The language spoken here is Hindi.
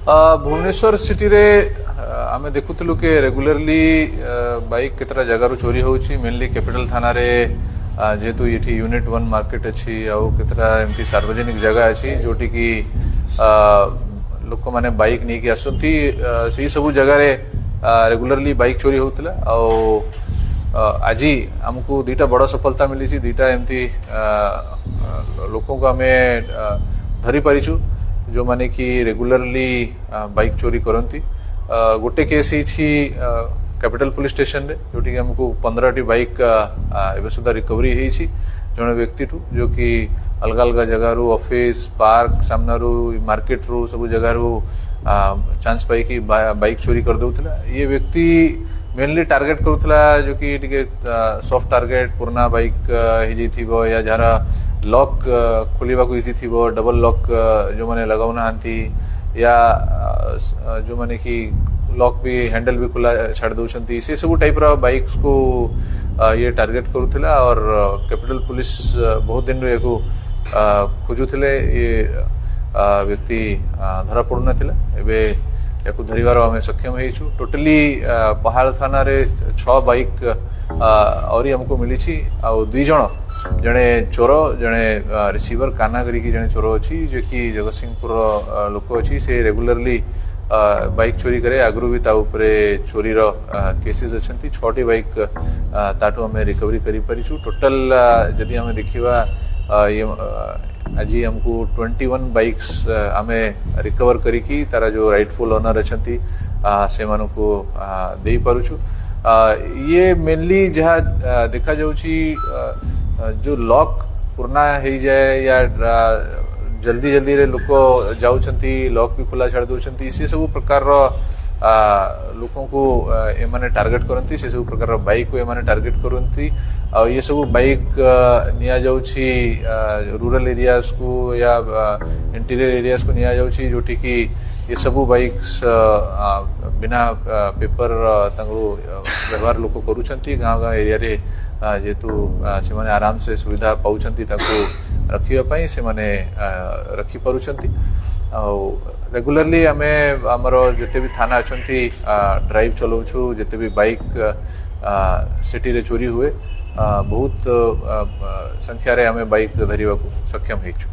भुवनेश्वर सिटी रे आमे देखुतलु के रेगुलरली बाइक केतरा जगार चोरी होची मेनली कैपिटल थाना रे जेहेतु ये यूनिट 1 मार्केट अच्छी आउ केतरा एमती सार्वजनिक जगह अच्छी जोटी की लोक माने बाइक नहीं कि आसती से सब जगह रे रेगुलरली बाइक चोरी होतला आज आमको दुईटा बड़ सफलता मिली दुईटा एमती लोकों को आमे धरी पारिछु जो माने कि रेगुलरली बाइक चोरी करती गोटे केस कैपिटल पुलिस स्टेशन रे जोटी हमको 15टी बाइक एवं सुधा रिकवरी होती जड़े व्यक्ति ठू जो कि अलग अलग जगह रू ऑफिस पार्क सामना रू मार्केट रू सब जगह रू चांस पाई कि बाइक चोरी कर दउथला ये व्यक्ति मेनली टार्गेट करूथला जो कि टिके सॉफ्ट टार्गेट पुराना बाइक हो जाइथिबो या जरा लॉक खोलिबा को इजी थिबो डबल लॉक जो माने लगाउ नांती या जो माने कि लॉक भी हैंडल भी खुला छाड़ दउछंती से सब टाइप रा बाइक्स को ये टारगेट करूथला और कैपिटल पुलिस बहुत दिन रे को खोजुथले ये व्यक्ति धरा पड़ू नथिला एबे याकू धरिवार आमे सक्षम हेछु टोटली पहाड़ थाना रे 6 बाइक और हमको मिली छी आ 2 जण जने चोर जने रिसीवर कानागरी की जने चोर अच्छी जो कि जगतसिंहपुर लोक अच्छी से रेगुलरली बाइक चोरी करे आगु भी चोरी केसेस अच्छा 6टी बाइक ताठू आम रिकवरी करी टोटल जदि आम देखा ये आज हमको 21 बाइक्स आम रिकवर करी तारा जो राइटफुल ओनर अच्छा से मानू दे पारुछु ये मेनली जहाँ देखा जाउची जो लॉक पुराना हो जाए या जल्दी जल्दी रे लोक जाउछंती लॉक भी खुला छाड़ दउछंती से सब प्रकार लोकों को एमाने टार्गेट करती से सब प्रकार बाइक को एमाने टार्गेट करती और ये सब बाइक निया जाउछि रूरल एरियाज को या इंटीरियर एरियाज को निया जाउछि जोठी कि ये सब बाइक्स बिना पेपर व्यवहार लोक करूछंती गाँव गाँव एरिया रे जेहेतु से माने आराम से सुविधा पाउछंती ताको रखिया से माने रखी पारुछंती रेगुलरली आमे हमर जते भी थाना अछंती ड्राइव चलाउछु जते भी बाइक सिटी रे चोरी हुए बहुत संख्या रे आमे बाइक धरिबा को सक्षम हेछु।